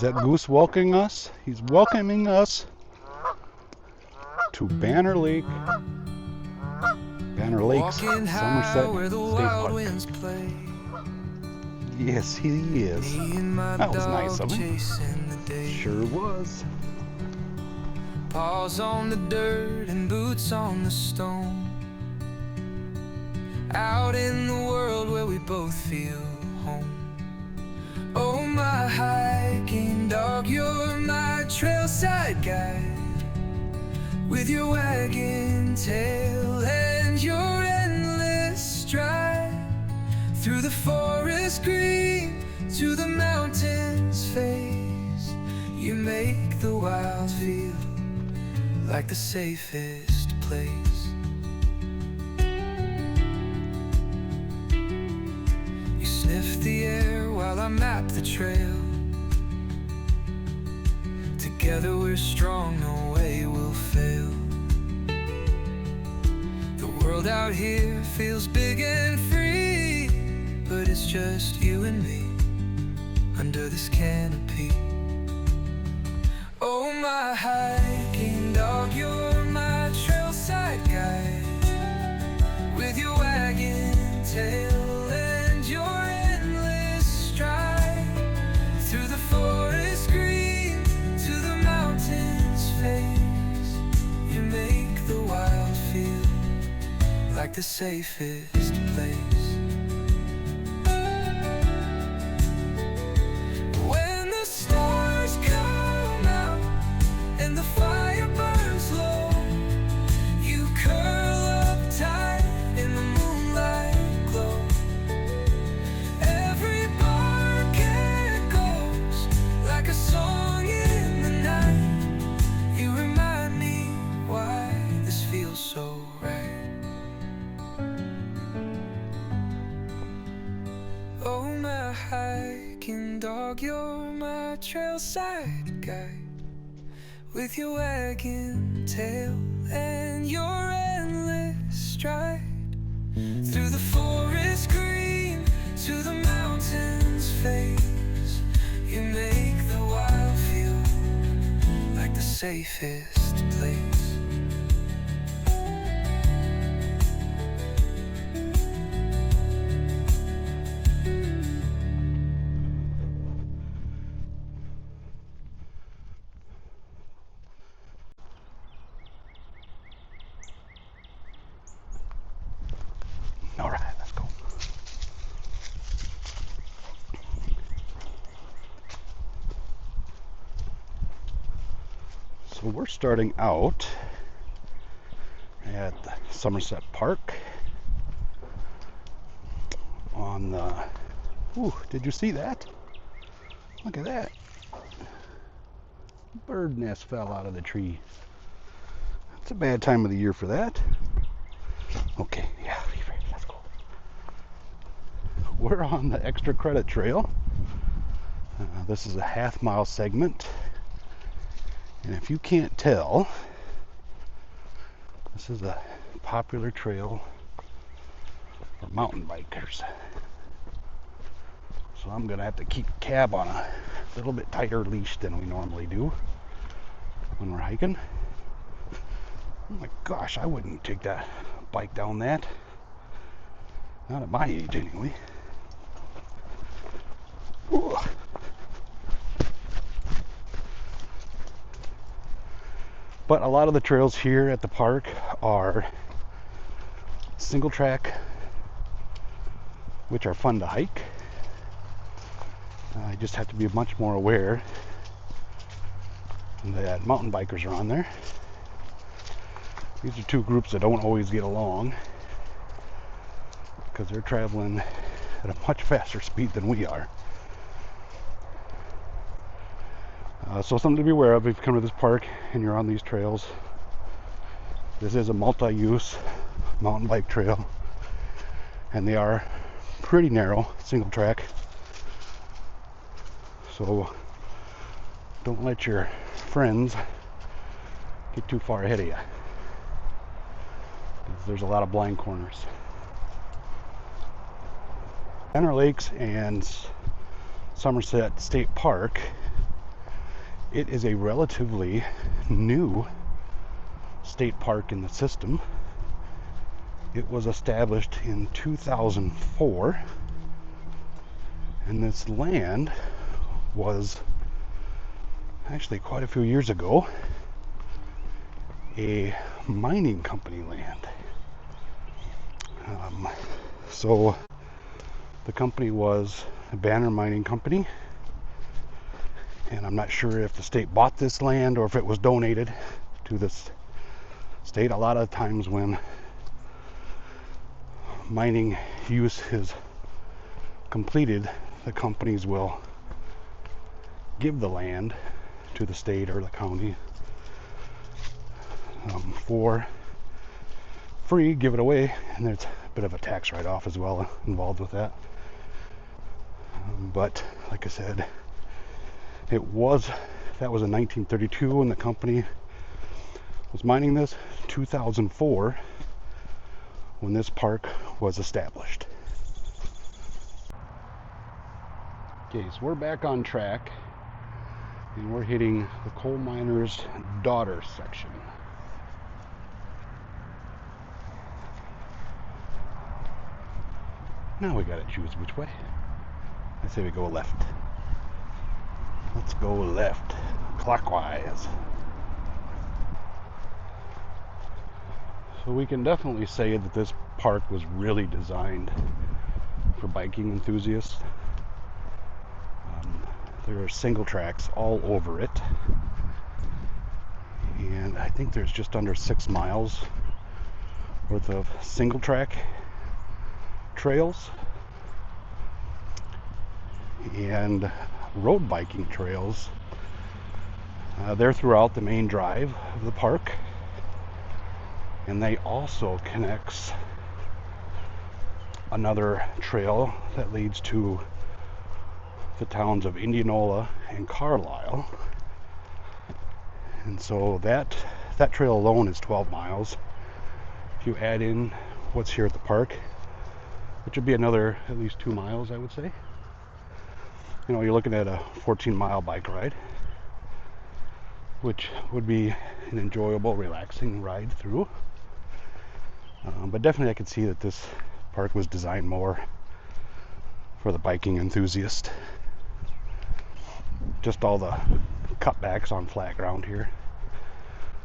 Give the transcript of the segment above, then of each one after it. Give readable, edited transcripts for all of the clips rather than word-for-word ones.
that Goose welcoming us? He's welcoming us to Banner Lakes, Summerset State Park. Yes, he is. That was nice of him. Sure was. Paws on the dirt and boots on the stone. Out in the world where we both feel home. Oh, my hiking dog, you're my trailside guide. With your wagging tail and your endless stride. Through the forest green to the mountains face. You make the wild feel like the safest place. You sniff the air while I map the trail. Together we're strong, no way we'll fail. The world out here feels big and free, but it's just you and me under this canopy. Oh, my hiking dog, you're my trailside guide. With your wagging tail and your endless stride. Through the forest green to the mountains face. You make the wild feel like the safest place. Hiking dog, you're my trailside guide. With your wagging tail and your endless stride. Through the forest green to the mountains face. You make the wild feel like the safest place. All right, let's go. So we're starting out at Summerset Park on the, ooh, did you see that? Look at that. Bird nest fell out of the tree. It's a bad time of the year for that. Okay, yeah, let's go. We're on the extra credit trail. This is a half-mile segment. And if you can't tell, this is a popular trail for mountain bikers. So I'm going to have to keep cab on a little bit tighter leash than we normally do when we're hiking. Oh my gosh, I wouldn't take that bike down that. Not at my age anyway. Ooh. But a lot of the trails here at the park are single track, which are fun to hike. I just have to be much more aware that mountain bikers are on there. These are two groups that don't always get along because they're traveling at a much faster speed than we are. So something to be aware of if you come to this park and you're on these trails. This is a multi-use mountain bike trail, and they are pretty narrow, single track. So don't let your friends get too far ahead of you, because there's a lot of blind corners. Banner Lakes and Summerset State Park It is a relatively new state park in the system. It was established in 2004, and this land was actually quite a few years ago a mining company land. So the company was a Banner Mining Company, and I'm not sure if the state bought this land or if it was donated to this state. A lot of times when mining use is completed, the companies will give the land to the state or the county for free, give it away, and there's a bit of a tax write-off as well involved with that. But like I said, that was in 1932 when the company was mining this. 2004 when this park was established. Okay, so we're back on track, and we're hitting the coal miner's daughter section. Now we gotta choose which way. I say we go left. Let's go left, clockwise. So we can definitely say that this park was really designed for biking enthusiasts. There are single tracks all over it, and I think there's just under 6 miles worth of single track trails and road biking trails. They're throughout the main drive of the park, and they also connects another trail that leads to the towns of Indianola and Carlisle. And so that trail alone is 12 miles. If you add in what's here at the park, which would be another at least 2 miles, I would say. You know, you're looking at a 14-mile bike ride, which would be an enjoyable, relaxing ride through. But definitely I could see that this park was designed more for the biking enthusiast. Just all the cutbacks on flat ground here.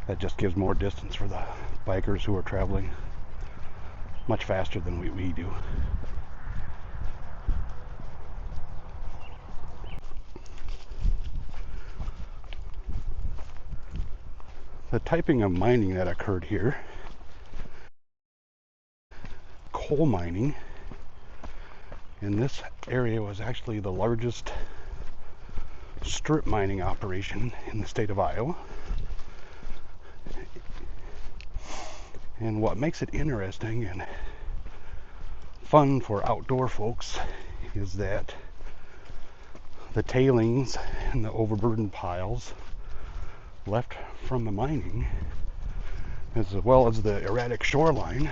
That just gives more distance for the bikers who are traveling much faster than we do. The typing of mining that occurred here, coal mining in this area, was actually the largest strip mining operation in the state of Iowa. And what makes it interesting and fun for outdoor folks is that the tailings and the overburdened piles left from the mining, as well as the erratic shoreline,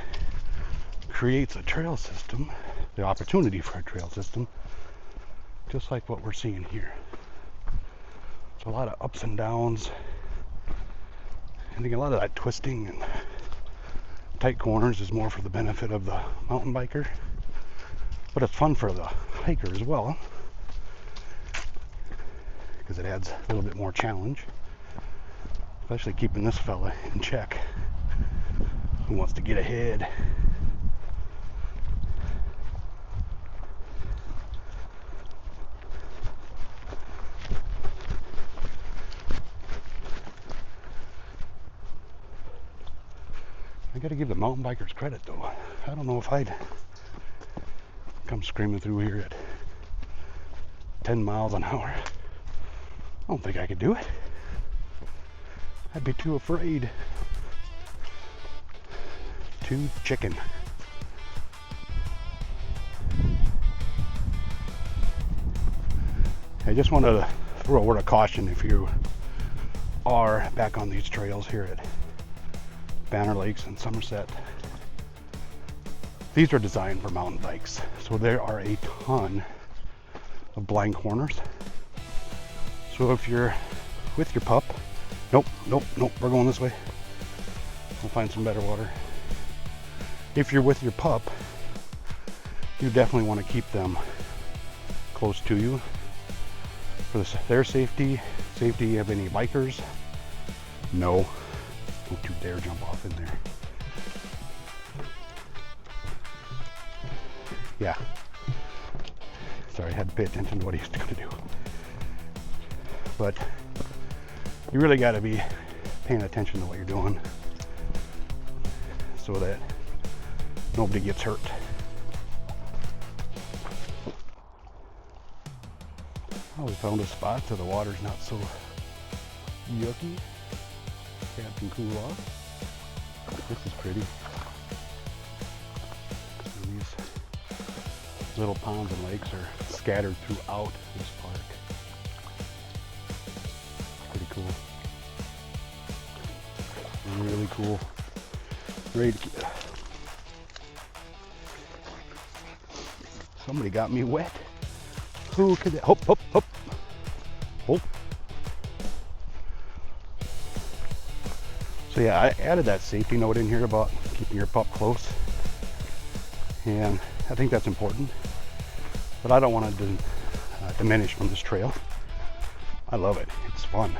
creates a trail system, the opportunity for a trail system, just like what we're seeing here. So a lot of ups and downs. I think a lot of that twisting and tight corners is more for the benefit of the mountain biker, but it's fun for the hiker as well, because it adds a little bit more challenge, especially keeping this fella in check who wants to get ahead. I gotta give the mountain bikers credit though. I don't know if I'd come screaming through here at 10 miles an hour. I don't think I could do it. I'd be too afraid. Too chicken. I just wanted to throw a word of caution if you are back on these trails here at Banner Lakes and Summerset. These are designed for mountain bikes, so there are a ton of blind corners. So if you're with your pup, nope, we're going this way. We'll find some better water. If you're with your pup, you definitely want to keep them close to you for their safety of any bikers. No, don't you dare jump off in there. Yeah, sorry, I had to pay attention to what he's going to do. But you really got to be paying attention to what you're doing so that nobody gets hurt. Oh, we found a spot so the water's not so yucky. Cab can cool off. This is pretty. And these little ponds and lakes are scattered throughout this park. Pretty cool. Really cool. Great. Somebody got me wet. Who could that? Hop. So yeah, I added that safety note in here about keeping your pup close, and I think that's important. But I don't want to diminish from this trail. I love it. It's fun.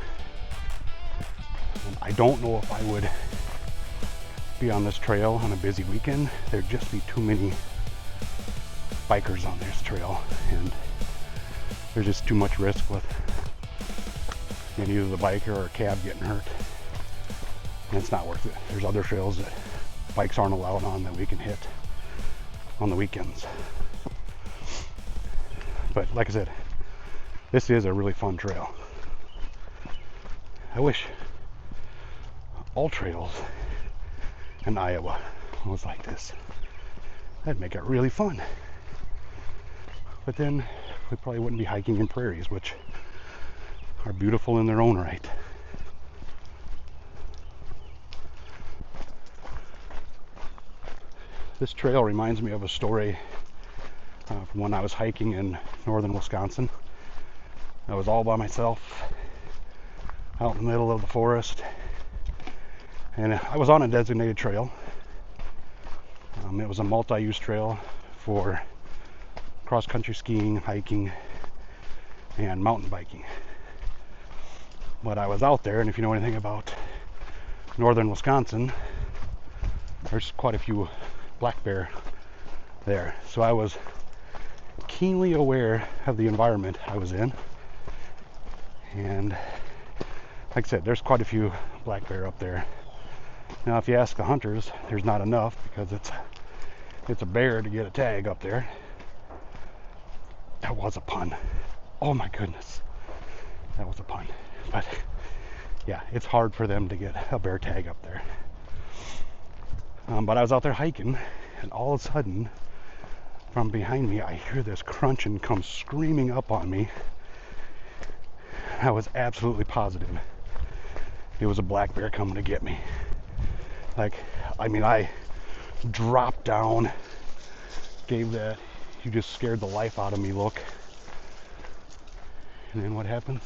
And I don't know if I would be on this trail on a busy weekend. There'd just be too many bikers on this trail, and there's just too much risk with either the biker or a cab getting hurt. And it's not worth it. There's other trails that bikes aren't allowed on that we can hit on the weekends. But like I said, this is a really fun trail. I wish all trails in Iowa was like this. That'd make it really fun. But then we probably wouldn't be hiking in prairies, which are beautiful in their own right. This trail reminds me of a story from when I was hiking in northern Wisconsin. I was all by myself out in the middle of the forest, and I was on a designated trail. It was a multi-use trail for cross-country skiing, hiking, and mountain biking. But I was out there, and if you know anything about northern Wisconsin, there's quite a few black bear there. So I was keenly aware of the environment I was in, and like I said, there's quite a few black bear up there. Now if you ask the hunters, there's not enough because it's a bear to get a tag up there. That was a pun. Oh my goodness, that was a pun. But yeah, it's hard for them to get a bear tag up there. But I was out there hiking, and all of a sudden, from behind me, I hear this crunch and come screaming up on me. I was absolutely positive it was a black bear coming to get me. I dropped down, gave that "you just scared the life out of me" look. And then what happens?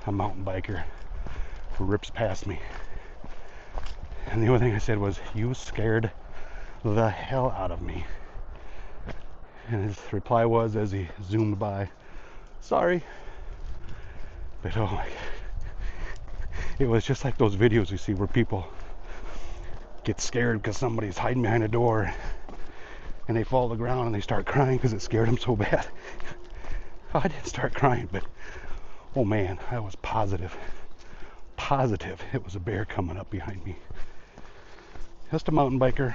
A mountain biker rips past me. And the only thing I said was, "You scared the hell out of me." And his reply was, as he zoomed by, "Sorry." But oh my God. It was just like those videos you see where people get scared because somebody's hiding behind a door, and they fall to the ground and they start crying because it scared them so bad. I didn't start crying, but oh man, I was positive it was a bear coming up behind me. Just a mountain biker.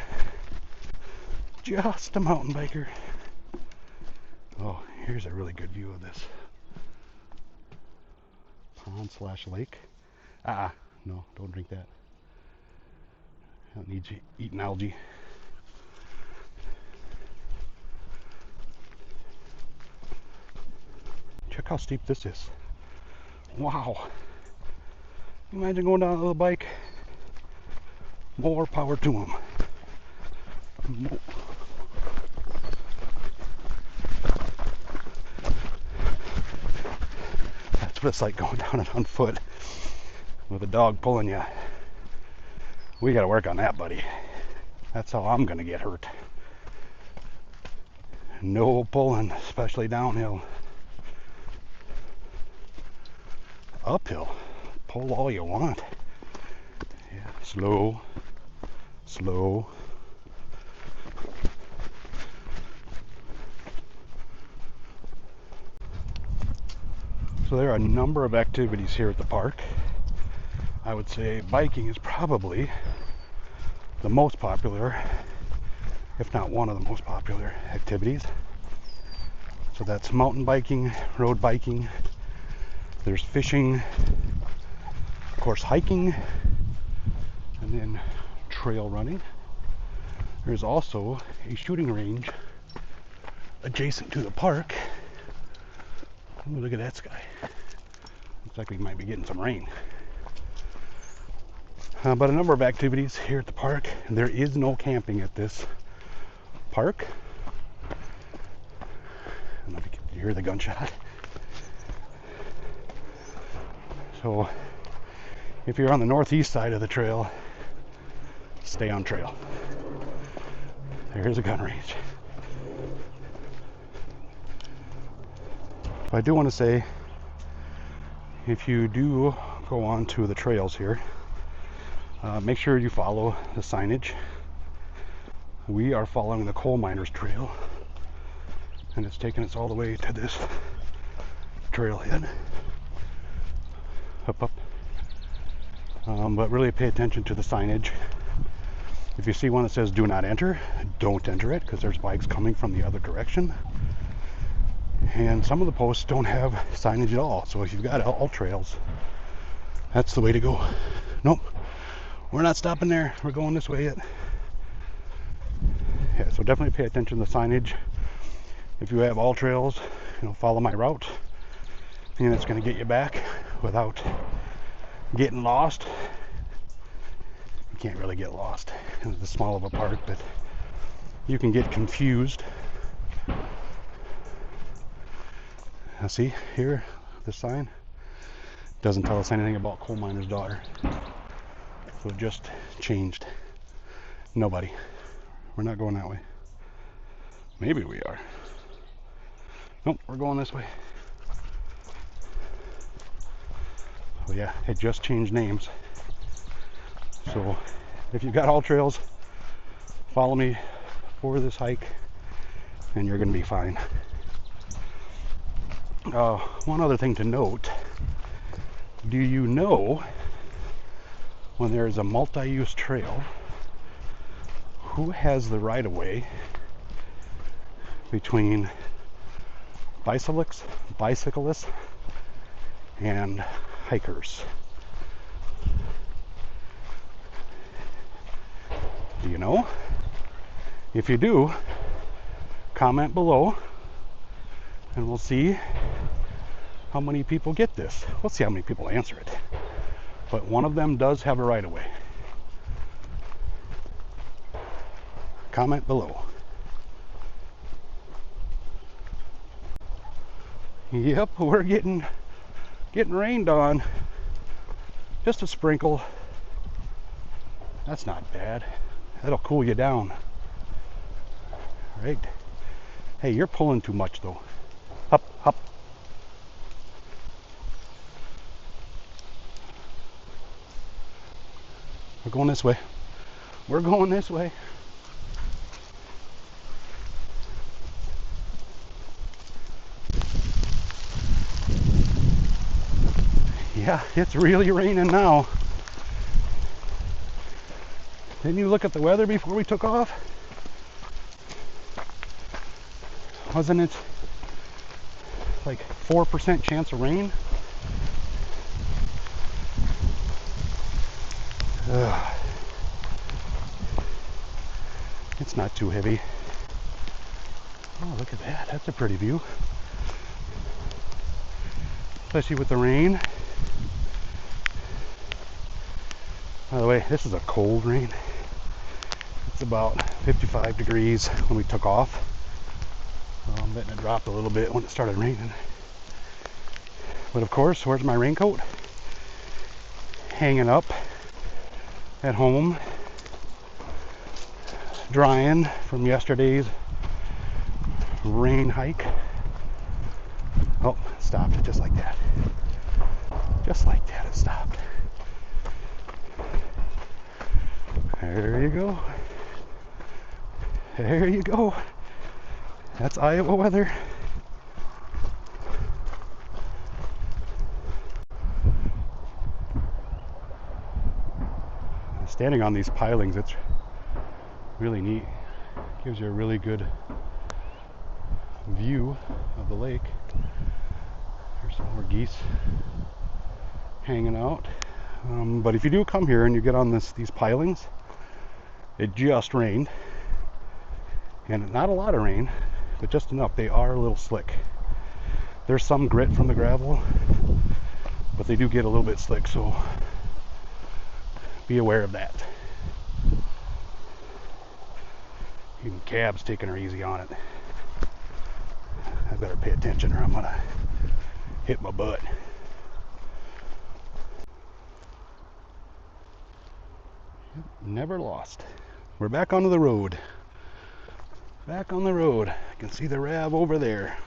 Just a mountain biker. Oh, here's a really good view of this pond/lake. No, don't drink that. I don't need you eating algae. Check how steep this is. Wow. Imagine going down with a bike. More power to them. That's what it's like going down it on foot with a dog pulling you. We got to work on that, buddy. That's how I'm going to get hurt. No pulling, especially downhill. Uphill, pull all you want. Yeah, slow, slow. So there are a number of activities here at the park. I would say biking is probably the most popular, if not one of the most popular activities. So that's mountain biking, road biking, there's fishing, of course hiking, and then trail running. There's also a shooting range adjacent to the park. Ooh, look at that sky. Looks like we might be getting some rain. But a number of activities here at the park. There is no camping at this park. I don't know if you can hear the gunshot. So if you're on the northeast side of the trail, stay on trail. There's a gun range. I do want to say, if you do go on to the trails here, make sure you follow the signage. We are following the coal miners trail, and it's taking us all the way to this trailhead. Up. But really pay attention to the signage. If you see one that says do not enter, don't enter it, because there's bikes coming from the other direction. And some of the posts don't have signage at all. So if you've got all trails, that's the way to go. Nope, we're not stopping there. We're going this way yet. Yeah, so definitely pay attention to the signage. If you have all trails, follow my route, and it's going to get you back without getting lost. You can't really get lost in this small of a park, but you can get confused. Now see here, the sign doesn't tell us anything about coal miner's daughter. So it just changed. Nobody. We're not going that way. Maybe we are. Nope, we're going this way. So yeah, it just changed names. So if you got all trails, follow me for this hike and you're going to be fine. One other thing to note, do you know when there is a multi-use trail, who has the right-of-way between bicyclists and hikers? Do you know? If you do, comment below and we'll see how many people get this. We'll see how many people answer it. But one of them does have a right-of-way. Comment below. Yep, we're getting rained on. Just a sprinkle. That's not bad. That'll cool you down. All right. Hey, you're pulling too much though. Up, up. We're going this way. We're going this way. Yeah, it's really raining now. Didn't you look at the weather before we took off? Wasn't it like 4% chance of rain? Ugh. It's not too heavy. Oh, look at that. That's a pretty view. Especially with the rain. By the way, this is a cold rain. It's about 55 degrees when we took off. I'm betting it dropped a little bit when it started raining. But of course, where's my raincoat? Hanging up at home, drying from yesterday's rain hike. Oh, it stopped just like that. Just like that, it stopped. There you go. There you go. That's Iowa weather. Standing on these pilings, it's really neat. Gives you a really good view of the lake. There's some more geese hanging out. But if you do come here and you get on these pilings, it just rained. And not a lot of rain, but just enough. They are a little slick. There's some grit from the gravel, but they do get a little bit slick, so be aware of that. Even Cab's taking her easy on it. I better pay attention or I'm gonna hit my butt. Never lost. We're back onto the road. Back on the road. I can see the Rav over there.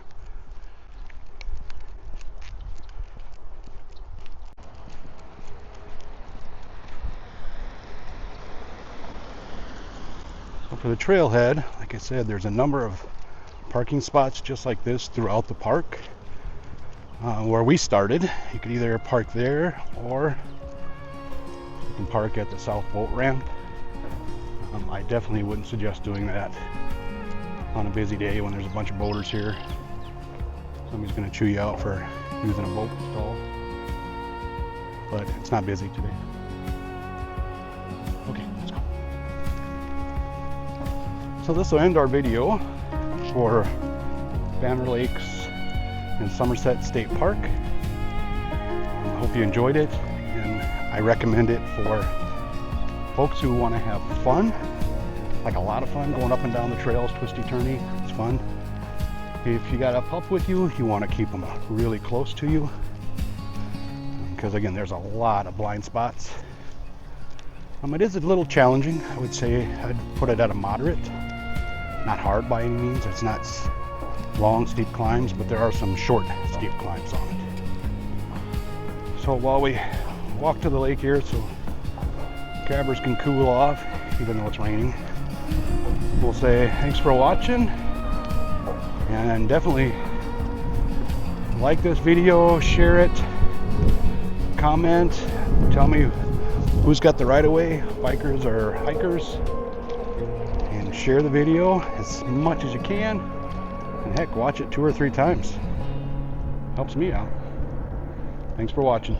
So for the trailhead, like I said, there's a number of parking spots just like this throughout the park. Where we started, you could either park there or you can park at the south boat ramp. I definitely wouldn't suggest doing that on a busy day when there's a bunch of boaters here. Somebody's going to chew you out for using a boat stall. But it's not busy today. Okay, let's go. So this will end our video for Banner Lakes and Summerset State Park. I hope you enjoyed it, and I recommend it for folks who want to have fun, like a lot of fun, going up and down the trails, twisty-turny. It's fun. If you got a pup with you, you want to keep them really close to you, because again, there's a lot of blind spots. It is a little challenging. I would say I'd put it at a moderate, not hard by any means. It's not long, steep climbs, but there are some short, steep climbs on it. So while we walk to the lake here, so cabbers can cool off, even though it's raining, we'll say thanks for watching, and definitely like this video, share it, comment, tell me who's got the right of way, bikers or hikers, and share the video as much as you can, and heck, watch it 2 or 3 times. Helps me out. Thanks for watching.